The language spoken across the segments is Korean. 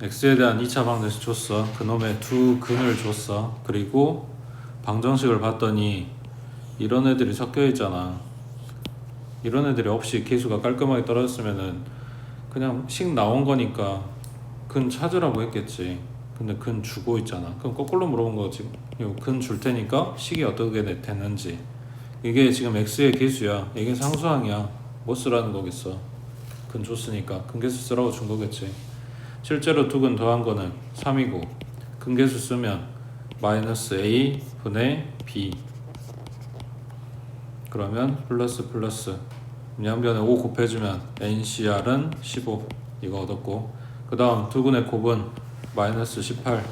x에 대한 2차 방정식 줬어. 그놈의 두 근을 줬어. 그리고 방정식을 봤더니 이런 애들이 섞여 있잖아. 이런 애들이 없이 계수가 깔끔하게 떨어졌으면은 그냥 식 나온 거니까 근 찾으라고 했겠지. 근데 근 주고 있잖아. 그럼 거꾸로 물어본 거지. 근 줄 테니까 식이 어떻게 됐는지. 이게 지금 x의 계수야. 이게 상수항이야. 뭐 쓰라는 거겠어. 근 줬으니까 근계수 쓰라고 준 거겠지. 실제로 두 근 더한 거는 3이고 근계수 쓰면 마이너스 a 분의 b, 그러면 플러스 플러스 양변에 5 곱해주면 ncr은 15 이거 얻었고, 그 다음 두 근의 곱은 마이너스 18,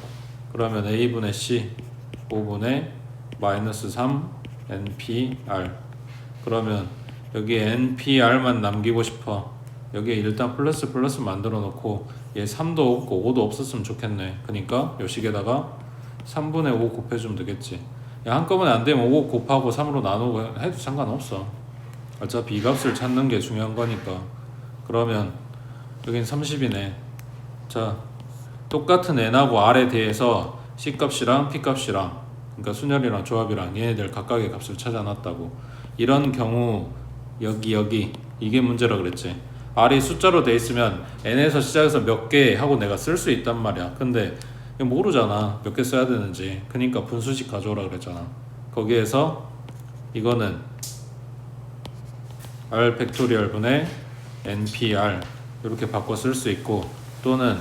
그러면 a분의 c 5분의 마이너스 3 npr. 그러면 여기에 npr만 남기고 싶어. 여기에 일단 플러스 플러스 만들어 놓고 얘 3도 없고 5도 없었으면 좋겠네. 그러니까 요 식에다가 3분의 5 곱해주면 되겠지. 한꺼번에 안 되면 5 곱하고 3으로 나누고 해도 상관없어. 어차피 이 값을 찾는 게 중요한 거니까. 그러면 여긴 30이네. 자, 똑같은 n하고 r에 대해서 c값이랑 p값이랑, 그러니까 순열이랑 조합이랑 얘네들 각각의 값을 찾아놨다고. 이런 경우 여기 이게 문제라 그랬지. r이 숫자로 돼 있으면 n에서 시작해서 몇 개 하고 내가 쓸 수 있단 말이야. 근데 모르잖아 몇 개 써야 되는지. 그러니까 분수식 가져오라 그랬잖아. 거기에서 이거는 r 팩토리얼 분의 npr 이렇게 바꿔 쓸 수 있고, 또는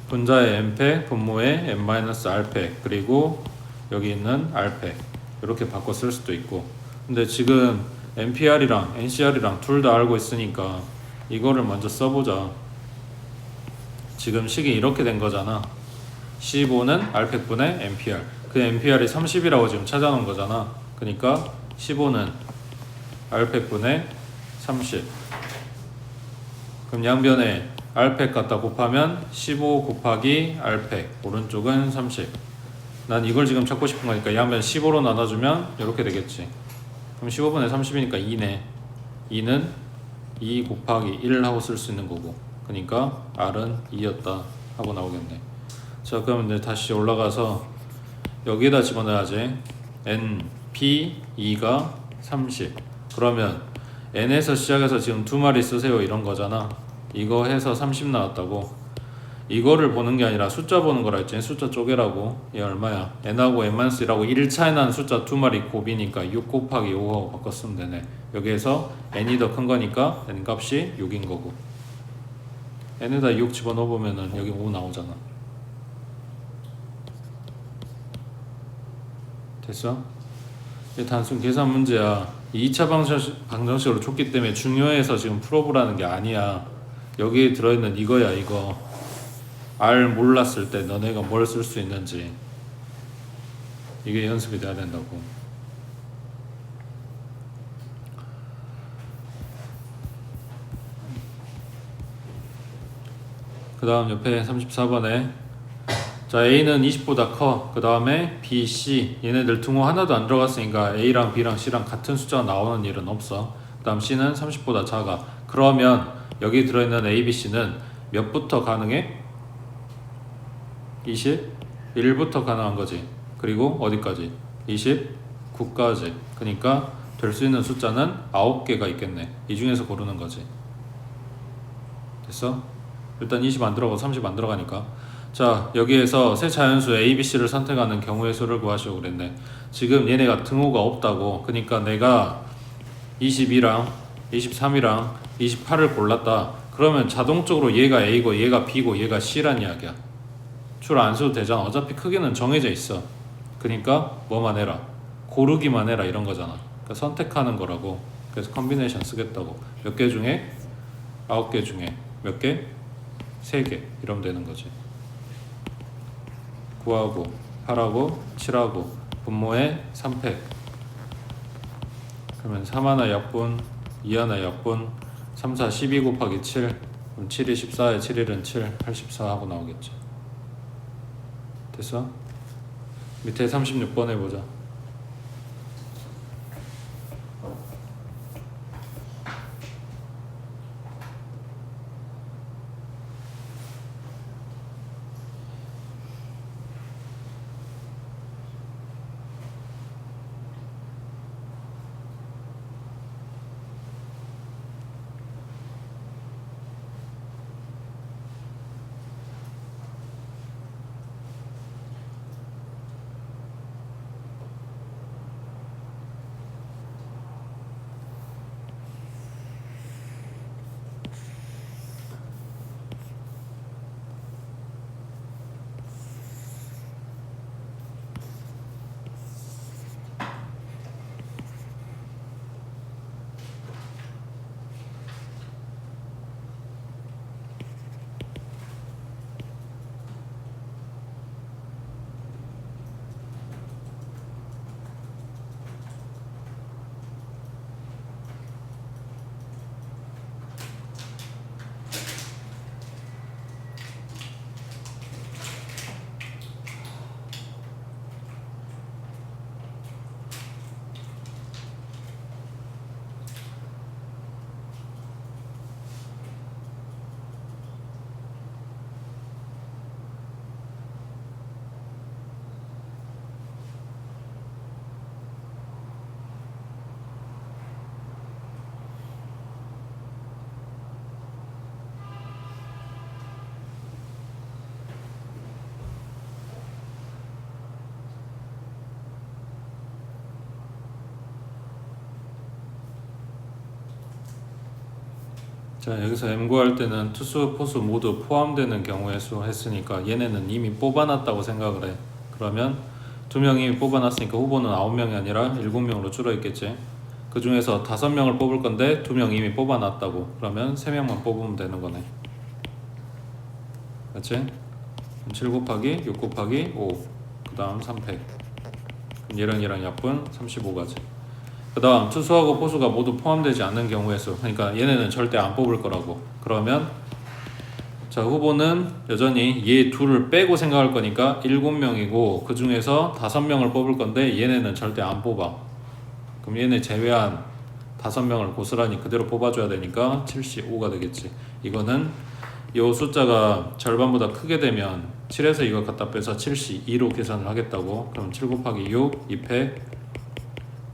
분자의 n팩 분모의 n-r팩 그리고 여기 있는 r팩 이렇게 바꿔 쓸 수도 있고. 근데 지금 npr이랑 ncr이랑 둘 다 알고 있으니까 이거를 먼저 써보자. 지금 식이 이렇게 된 거잖아. 15는 r팩분의 npr, 그 npr이 30이라고 지금 찾아놓은 거잖아. 그러니까 15는 r팩분의 30. 그럼 양변에 r팩 갖다 곱하면 15 곱하기 r팩, 오른쪽은 30. 난 이걸 지금 찾고 싶은 거니까 양변 15로 나눠주면 이렇게 되겠지. 그럼 15분의 30이니까 2네. 2는 2 곱하기 1 하고 쓸 수 있는 거고, 그러니까 r은 2였다 하고 나오겠네. 자, 그럼 이제 다시 올라가서 여기에다 집어넣어야지. n, p, 2가 30. 그러면 n에서 시작해서 지금 두 마리 쓰세요 이런 거잖아. 이거 해서 30 나왔다고. 이거를 보는 게 아니라 숫자 보는 거라 했지. 숫자 쪼개라고. 얘 얼마야? n하고 n-1하고 1차에 난 숫자 두 마리 곱이니까 6 곱하기 5하고 바꿨으면 되네. 여기에서 n이 더 큰 거니까 n 값이 6인 거고, n에다 6 집어넣어 보면은 여기 5 나오잖아. 됐어? 이게 단순 계산 문제야. 2차 방정식으로 줬기 때문에 중요해서 지금 풀어보라는 게 아니야. 여기에 들어있는 이거야. 이거 R 몰랐을 때 너네가 뭘 쓸 수 있는지, 이게 연습이 돼야 된다고. 그 다음 옆에 34번에 자, A는 20보다 커. 그 다음에 B, C 얘네들 등호 하나도 안 들어갔으니까 A랑 B랑 C랑 같은 숫자가 나오는 일은 없어. 그 다음 C는 30보다 작아. 그러면 여기 들어있는 A, B, C는 몇부터 가능해? 21부터 가능한 거지. 그리고 어디까지? 29까지. 그러니까 될 수 있는 숫자는 9개가 있겠네. 이 중에서 고르는 거지. 됐어? 일단 20 안 들어가고 30 안 들어가니까. 자, 여기에서 세 자연수 A, B, C를 선택하는 경우의 수를 구하시오 그랬네. 지금 얘네가 등호가 없다고. 그러니까 내가 22랑 23이랑 28을 골랐다. 그러면 자동적으로 얘가 A고 얘가 B고 얘가 C란 이야기야. 줄 안 써도 되잖아. 어차피 크기는 정해져 있어. 그러니까 뭐만 해라, 고르기만 해라 이런 거잖아. 그러니까 선택하는 거라고. 그래서 컨비네이션 쓰겠다고. 몇 개 중에? 9개 중에 몇 개? 3개 이러면 되는 거지. 9하고 8하고 7하고 분모에 3팩. 그러면 3 하나 약분, 2 하나 약분, 3, 4, 12 곱하기 7. 그럼 7이 14에 7일은 7, 84 하고 나오겠지. 됐어? 밑에 36번 해보자. 자, 여기서 M 구할 때는 투수, 포수 모두 포함되는 경우의 수 했으니까 얘네는 이미 뽑아놨다고 생각을 해. 그러면 2명 이미 뽑아놨으니까 후보는 9명이 아니라 7명으로 줄어있겠지. 그 중에서 5명을 뽑을 건데 2명 이미 뽑아놨다고. 그러면 3명만 뽑으면 되는 거네. 맞지? 7 곱하기 6 곱하기 5, 그 다음 3팩. 얘랑 약분 35가지. 그 다음 투수하고 포수가 모두 포함되지 않는 경우의 수. 그러니까 얘네는 절대 안 뽑을 거라고. 그러면 자, 후보는 여전히 얘 둘을 빼고 생각할 거니까 7명이고 그 중에서 5명을 뽑을 건데 얘네는 절대 안 뽑아. 그럼 얘네 제외한 5명을 고스란히 그대로 뽑아줘야 되니까 75가 되겠지. 이거는 이 숫자가 절반보다 크게 되면 7에서 이거 갖다 빼서 72로 계산을 하겠다고. 그럼 7 곱하기 6, 2팩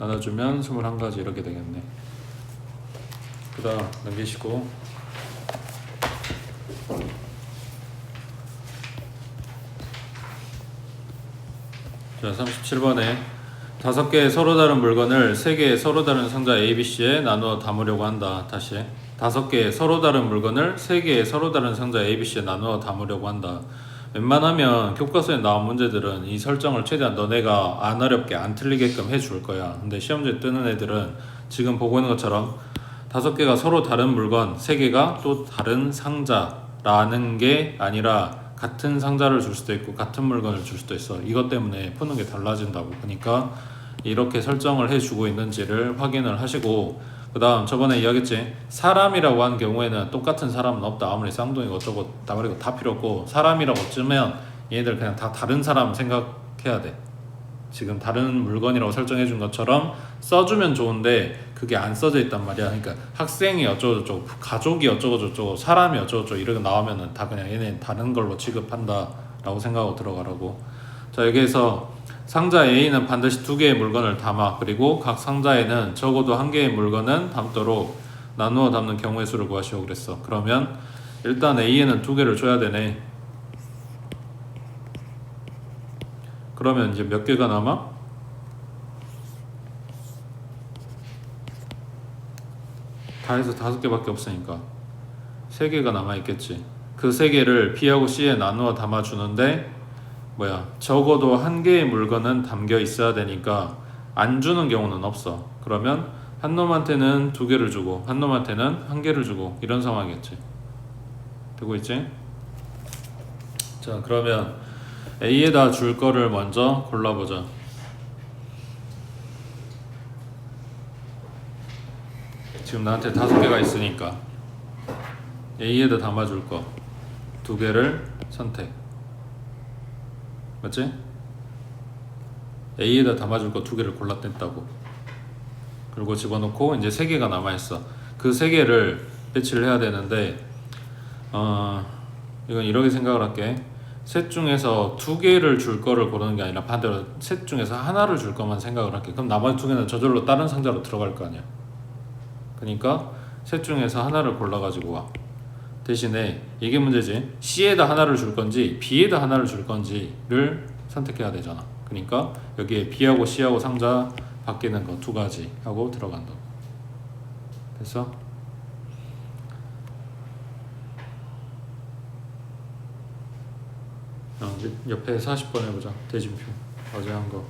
나눠주면 21가지 이렇게 되겠네. 그 다음 넘기시고 자, 37번에 5개의 서로 다른 물건을 3개의 서로 다른 상자 A, B, C에 나누어 담으려고 한다. 다시 5개의 서로 다른 물건을 3개의 서로 다른 상자 A, B, C에 나누어 담으려고 한다. 웬만하면 교과서에 나온 문제들은 이 설정을 최대한 너네가 안 어렵게 안 틀리게끔 해줄 거야. 근데 시험지에 뜨는 애들은 지금 보고 있는 것처럼 5개가 서로 다른 물건, 3개가 또 다른 상자라는 게 아니라 같은 상자를 줄 수도 있고 같은 물건을 줄 수도 있어. 이것 때문에 푸는 게 달라진다고. 그러니까 이렇게 설정을 해주고 있는지를 확인을 하시고, 그 다음 저번에 이야기했지, 사람이라고 하는 경우에는 똑같은 사람은 없다. 아무리 쌍둥이고 어쩌고 나발이고 다 필요 없고, 사람이라고 찌면 얘네들 그냥 다 다른 사람 생각해야 돼. 지금 다른 물건이라고 설정해 준 것처럼 써주면 좋은데 그게 안 써져 있단 말이야. 그러니까 학생이 어쩌고저쩌고, 가족이 어쩌고저쩌고, 사람이 어쩌고저쩌고 이렇게 나오면은 다 그냥 얘네 다른 걸로 취급한다 라고 생각하고 들어가라고. 자, 여기에서 상자 A는 반드시 2개의 물건을 담아. 그리고 각 상자에는 적어도 1개의 물건은 담도록 나누어 담는 경우의 수를 구하시오 그랬어. 그러면 일단 A에는 2개를 줘야 되네. 그러면 이제 몇 개가 남아? 다 해서 5개밖에 없으니까 3개가 남아있겠지. 그 3개를 B하고 C에 나누어 담아주는데 적어도 1개의 물건은 담겨 있어야 되니까 안 주는 경우는 없어. 그러면 한 놈한테는 2개를 주고 한 놈한테는 1개를 주고 이런 상황이겠지. 되고 있지? 자, 그러면 A에다 줄 거를 먼저 골라보자. 지금 나한테 5개가 있으니까 A에다 담아줄 거 2개를 선택. 맞지? A에다 담아줄 거 2개를 골라냈다고. 그리고 집어넣고 이제 3개가 남아있어. 그 3개를 배치를 해야 되는데 이건 이렇게 생각을 할게. 셋 중에서 2개를 줄 거를 고르는 게 아니라 반대로 셋 중에서 하나를 줄 것만 생각을 할게. 그럼 나머지 2개는 저절로 다른 상자로 들어갈 거 아니야. 그러니까 셋 중에서 하나를 골라가지고 와. 대신에 이게 문제지. C에다 하나를 줄 건지 B에다 하나를 줄 건지를 선택해야 되잖아. 그러니까 여기에 B하고 C하고 상자 바뀌는 거 2가지 하고 들어간다. 됐어? 옆에 40번 해보자. 대진표 어제 한 거.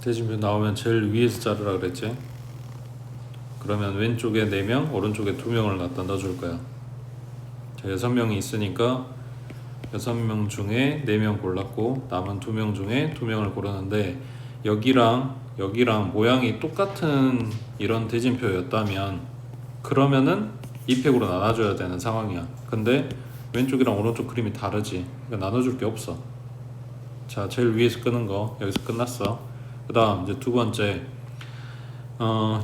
대진표 나오면 제일 위에서 자르라 그랬지. 그러면 왼쪽에 4명, 오른쪽에 2명을 갖다 넣어줄 거야. 자, 6명이 있으니까 6명 중에 4명 골랐고 남은 2명 중에 2명을 고르는데 여기랑 모양이 똑같은 이런 대진표였다면 그러면은 2팩으로 나눠줘야 되는 상황이야. 근데 왼쪽이랑 오른쪽 그림이 다르지. 그러니까 나눠줄 게 없어. 자, 제일 위에서 끄는 거 여기서 끝났어. 그 다음 이제 두 번째,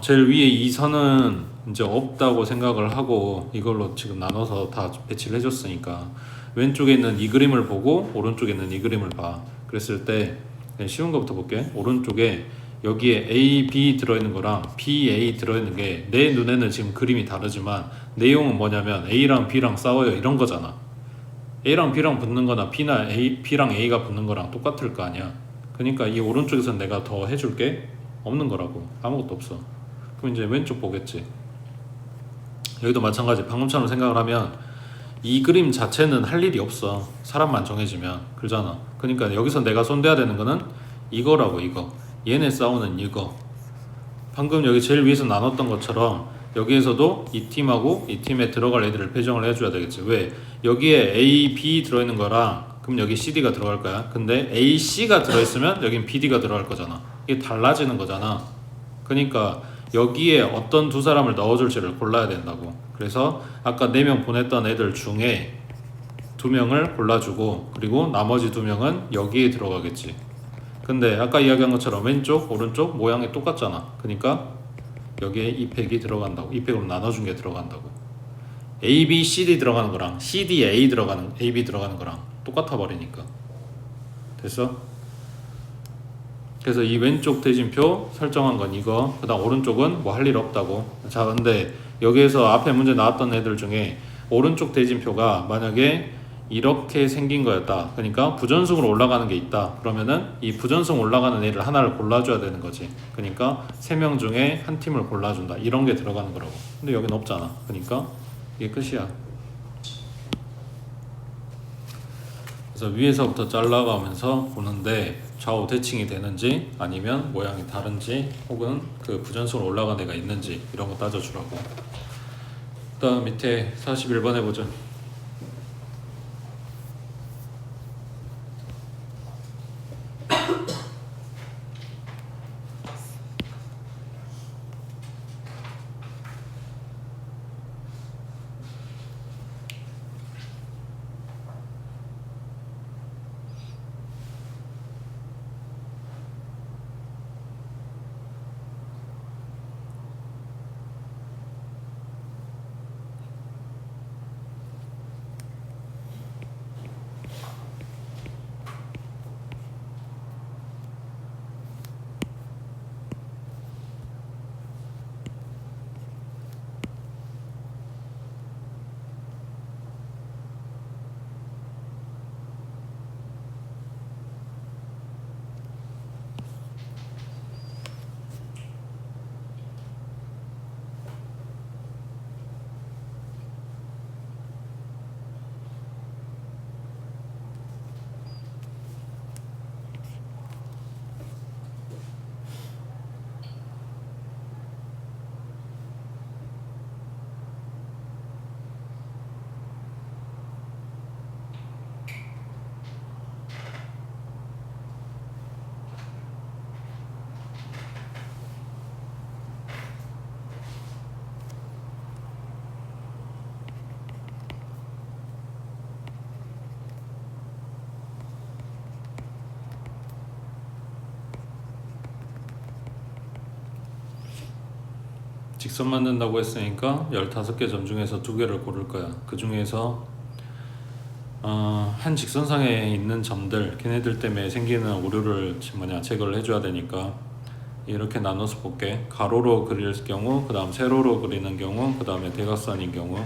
제일 위에 이 선은 이제 없다고 생각을 하고 이걸로 지금 나눠서 다 배치를 해줬으니까 왼쪽에 있는 이 그림을 보고 오른쪽에 있는 이 그림을 봐. 그랬을 때 그냥 쉬운 거부터 볼게. 오른쪽에 여기에 A, B 들어있는 거랑 B, A 들어있는 게 내 눈에는 지금 그림이 다르지만 내용은 뭐냐면 A랑 B랑 싸워요 이런 거잖아. A랑 B랑 붙는 거나 B랑 A가 붙는 거랑 똑같을 거 아니야. 그러니까 이 오른쪽에서 내가 더 해줄 게 없는 거라고. 아무것도 없어. 그럼 이제 왼쪽 보겠지. 여기도 마찬가지. 방금처럼 생각을 하면 이 그림 자체는 할 일이 없어. 사람만 정해지면. 그러잖아. 그러니까 여기서 내가 손대야 되는 거는 이거라고. 이거 얘네 싸우는 이거. 방금 여기 제일 위에서 나눴던 것처럼 여기에서도 이 팀하고 이 팀에 들어갈 애들을 배정을 해줘야 되겠지. 왜? 여기에 A, B 들어있는 거랑 그럼 여기 CD가 들어갈 거야. 근데 A, C가 들어있으면 여긴 BD가 들어갈 거잖아. 이게 달라지는 거잖아. 그러니까 여기에 어떤 두 사람을 넣어줄지를 골라야 된다고. 그래서 아까 4명 보냈던 애들 중에 2명을 골라주고 그리고 나머지 2명은 여기에 들어가겠지. 근데 아까 이야기한 것처럼 왼쪽 오른쪽 모양이 똑같잖아. 그러니까 여기에 이 팩이 들어간다고. 이 팩으로 나눠준 게 들어간다고. A, B, C, D 들어가는 거랑 C, D, A 들어가는 A, B 들어가는 거랑 똑같아 버리니까. 됐어? 그래서 이 왼쪽 대진표 설정한 건 이거. 그 다음 오른쪽은 뭐 할 일 없다고. 자, 근데 여기에서 앞에 문제 나왔던 애들 중에 오른쪽 대진표가 만약에 이렇게 생긴 거였다. 그러니까 부전승으로 올라가는 게 있다. 그러면은 이 부전승 올라가는 애를 하나를 골라줘야 되는 거지. 그러니까 3명 중에 한 팀을 골라준다. 이런 게 들어가는 거라고. 근데 여긴 없잖아. 그러니까 이게 끝이야. 그래서 위에서부터 잘라가면서 보는데 좌우 대칭이 되는지 아니면 모양이 다른지 혹은 그 부전승으로 올라간 애가 있는지 이런 거 따져주라고. 그 다음 밑에 41번 해보자. 직선 만든다고 했으니까 15개 점 중에서 2개를 고를 거야. 그 중에서 한 직선상에 있는 점들, 걔네들 때문에 생기는 오류를 제거를 해줘야 되니까 이렇게 나눠서 볼게. 가로로 그릴 경우, 그 다음 세로로 그리는 경우, 그 다음에 대각선인 경우.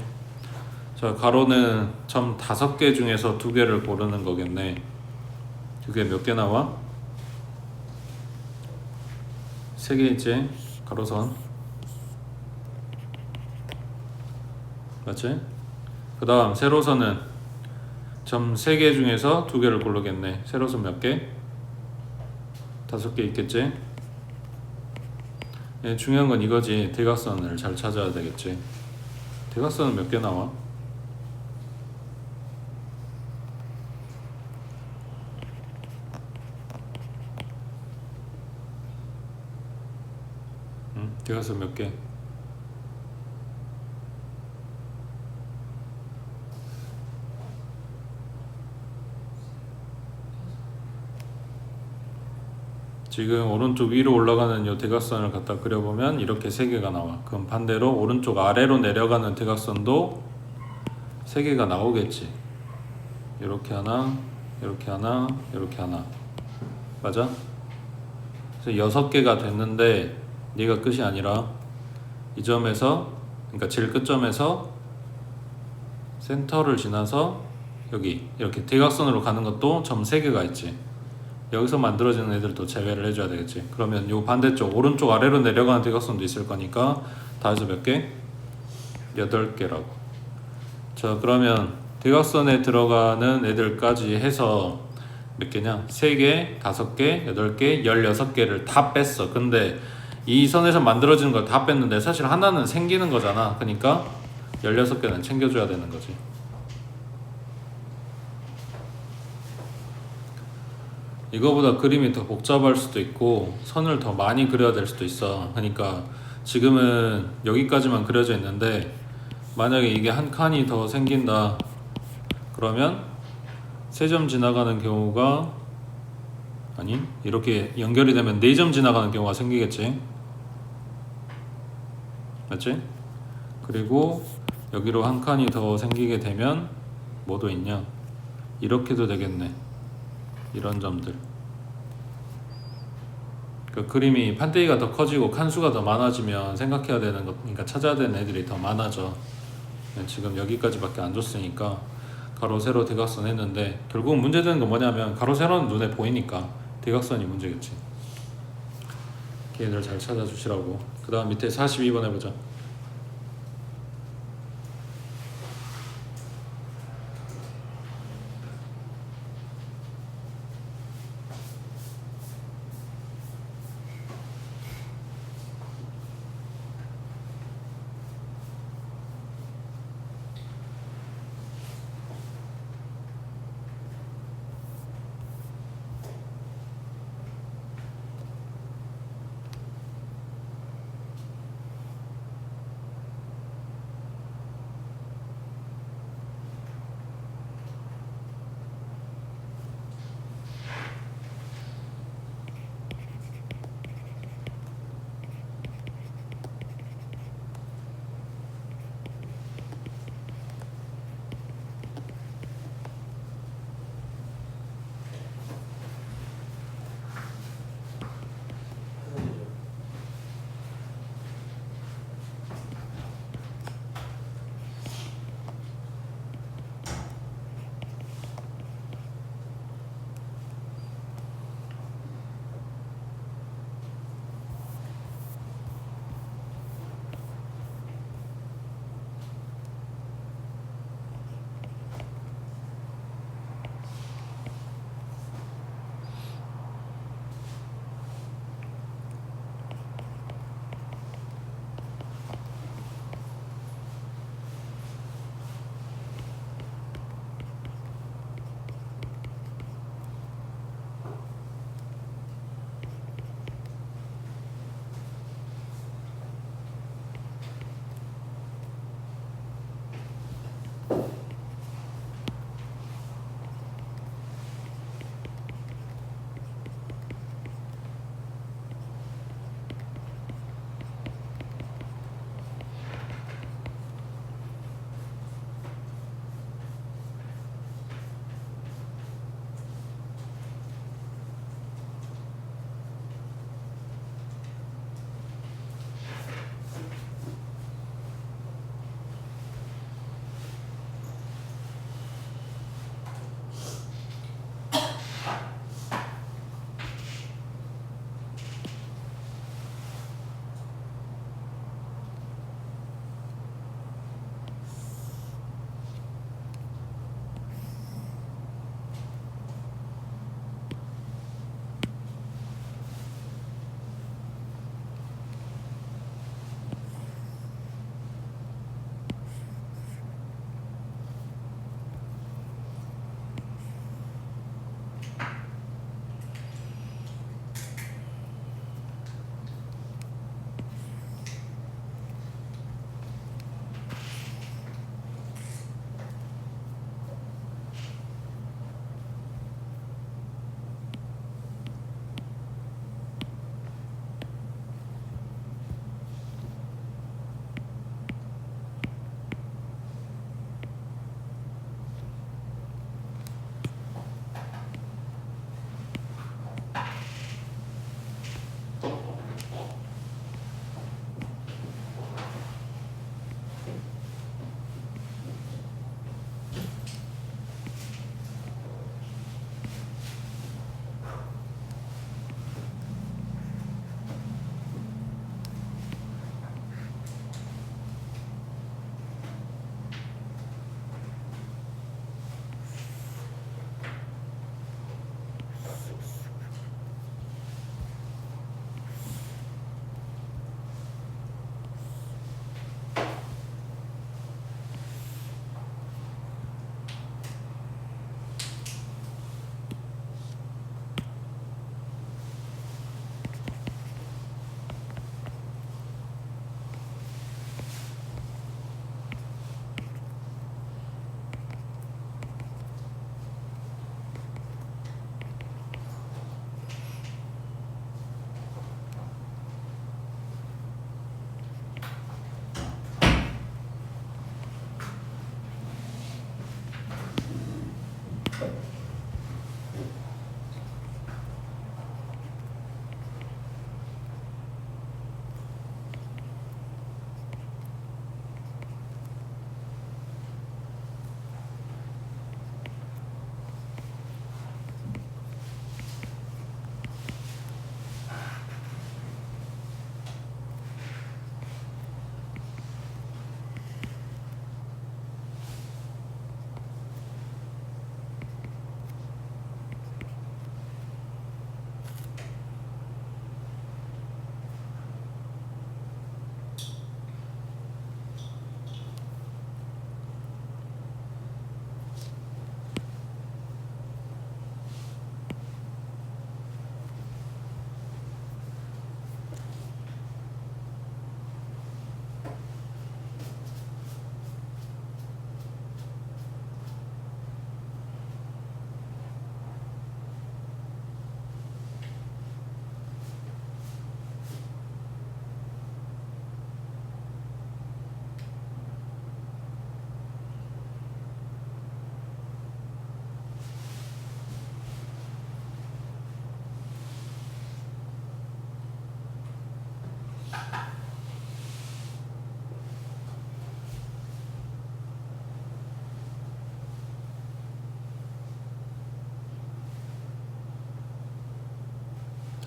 자, 가로는 점 5개 중에서 2개를 고르는 거겠네. 그게 몇 개 나와? 3개 있지? 가로선. 맞지? 그 다음 세로선은 점 3개 중에서 2개를 고르겠네. 세로선 몇 개? 5개 있겠지? 예, 중요한 건 이거지. 대각선을 잘 찾아야 되겠지. 대각선은 몇 개 나와? 대각선 몇 개? 지금 오른쪽 위로 올라가는 이 대각선을 갖다 그려보면 이렇게 세 개가 나와. 그럼 반대로 오른쪽 아래로 내려가는 대각선도 세 개가 나오겠지. 이렇게 하나, 이렇게 하나, 이렇게 하나. 맞아? 그래서 6개가 됐는데 얘가 끝이 아니라 이 점에서, 그러니까 제일 끝점에서 센터를 지나서 여기 이렇게 대각선으로 가는 것도 점 3개가 있지. 여기서 만들어지는 애들도 제외를 해줘야 되겠지. 그러면 요 반대쪽 오른쪽 아래로 내려가는 대각선도 있을 거니까 다 해서 몇 개? 8개라고. 자, 그러면 대각선에 들어가는 애들까지 해서 몇 개냐? 3개, 5개, 8개, 16개를 다 뺐어. 근데 이 선에서 만들어지는 걸 다 뺐는데 사실 하나는 생기는 거잖아. 그러니까 16개는 챙겨줘야 되는 거지. 이거보다 그림이 더 복잡할 수도 있고 선을 더 많이 그려야 될 수도 있어. 그러니까 지금은 여기까지만 그려져 있는데 만약에 이게 한 칸이 더 생긴다 그러면 3점 지나가는 경우가, 아니 이렇게 연결이 되면 4점 지나가는 경우가 생기겠지. 맞지? 그리고 여기로 한 칸이 더 생기게 되면 뭐도 있냐, 이렇게도 되겠네. 이런 점들. 그 그림이 판때기가 더 커지고 칸수가 더 많아지면 생각해야 되는 것, 그러니까 찾아야 되는 애들이 더 많아져. 지금 여기까지밖에 안 줬으니까 가로 세로 대각선 했는데 결국 문제되는 건 뭐냐면 가로 세로는 눈에 보이니까 대각선이 문제겠지. 걔네들 잘 찾아주시라고. 그 다음 밑에 42번 해보자.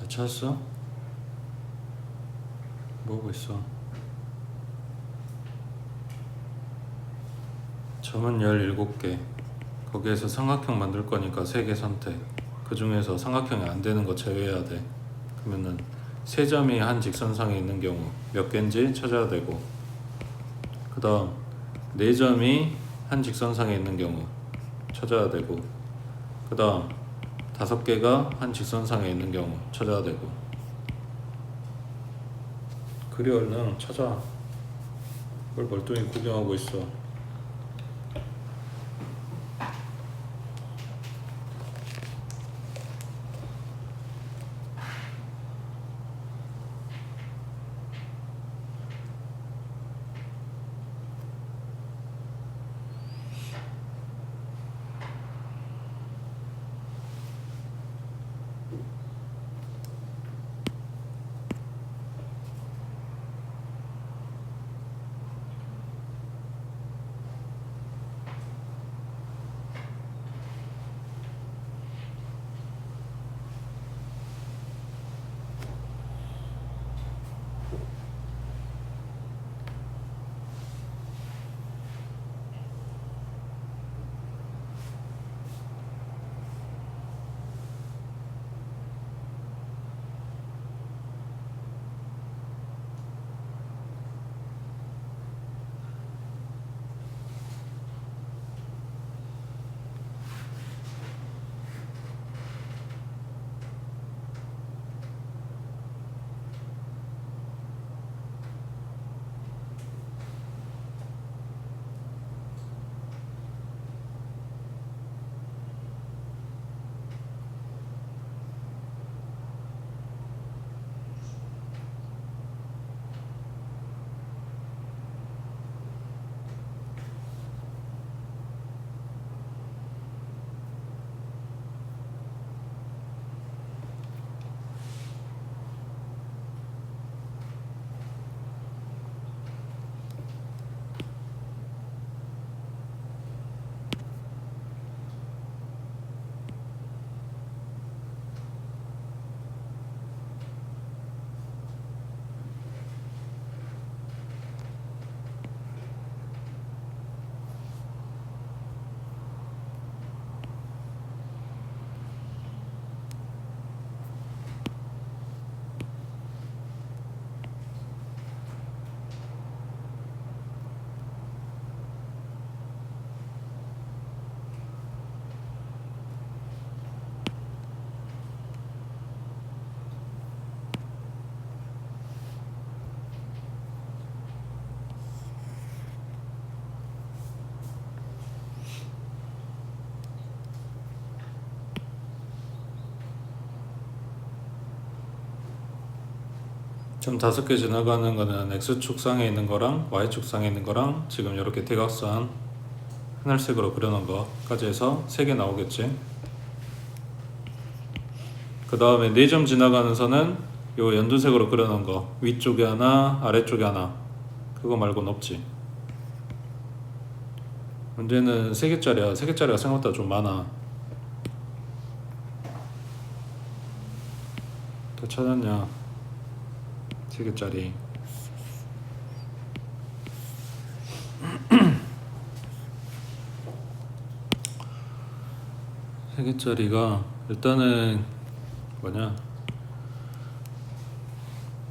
다 찾았어? 뭐고 있어? 점은 17개. 거기에서 삼각형 만들 거니까 3개 선택. 그 중에서 삼각형이 안 되는 거 제외해야 돼. 그러면은 3점이 한 직선상에 있는 경우 몇 개인지 찾아야 되고, 그 다음 4점이 한 직선상에 있는 경우 찾아야 되고, 그 다음 5개가 한 직선상에 있는 경우 찾아야 되고. 그리 얼른 찾아. 뭘 멀뚱히 구경하고 있어. 점 5개 지나가는 거는 X축상에 있는 거랑 Y축상에 있는 거랑 지금 이렇게 대각선 하늘색으로 그려놓은 거까지 해서 3개 나오겠지. 그 다음에 4점 지나가는 선은 요 연두색으로 그려놓은 거, 위쪽에 하나 아래쪽에 하나, 그거 말고는 없지. 문제는 3개짜리야. 3개짜리가 생각보다 좀 많아. 다 찾았냐? 3개짜리. 세 개짜리가 일단은 뭐냐,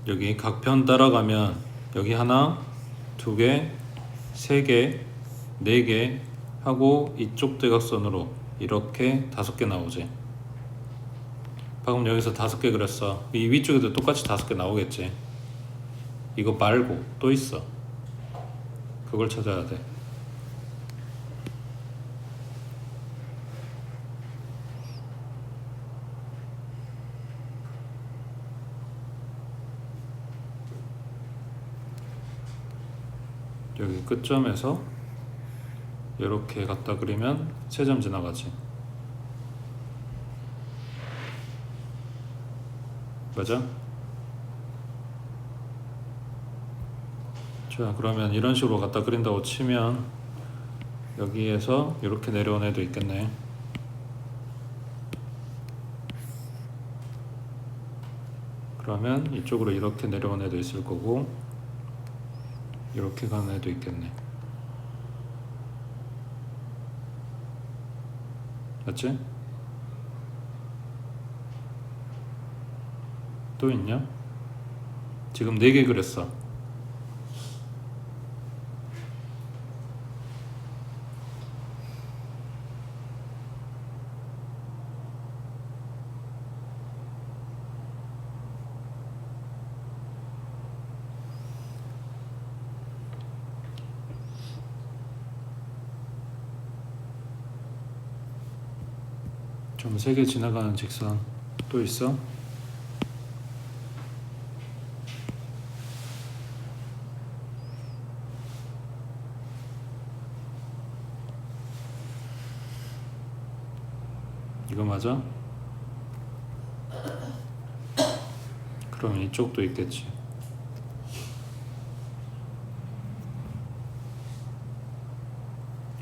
여기 각편 따라가면 여기 하나, 2개, 3개, 4개 하고 이쪽 대각선으로 이렇게 5개 나오지. 방금 여기서 5개 그렸어. 이 위쪽에도 똑같이 5개 나오겠지. 이거 말고 또 있어. 그걸 찾아야 돼. 여기 끝점에서 이렇게 갖다 그리면 3점 지나가지. 맞아? 자, 그러면 이런 식으로 갖다 그린다고 치면 여기에서 이렇게 내려온 애도 있겠네. 그러면 이쪽으로 이렇게 내려온 애도 있을 거고 이렇게 가는 애도 있겠네. 맞지? 또 있냐? 지금 4개 그렸어. 좀 세게 지나가는 직선 또 있어? 이거 맞아? 그럼 이쪽도 있겠지.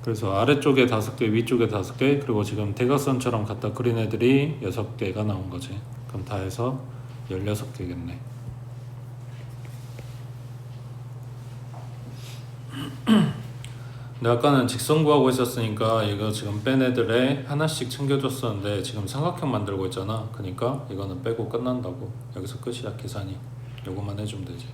그래서 아래쪽에 5개, 위쪽에 5개, 그리고 지금 대각선처럼 갖다 그린 애들이 6개가 나온 거지. 그럼 다 해서 16개겠네. 근데 아까는 직선 구하고 있었으니까 이거 지금 뺀 애들에 하나씩 챙겨줬었는데 지금 삼각형 만들고 있잖아. 그러니까 이거는 빼고 끝난다고. 여기서 끝이야 계산이. 요것만 해주면 되지.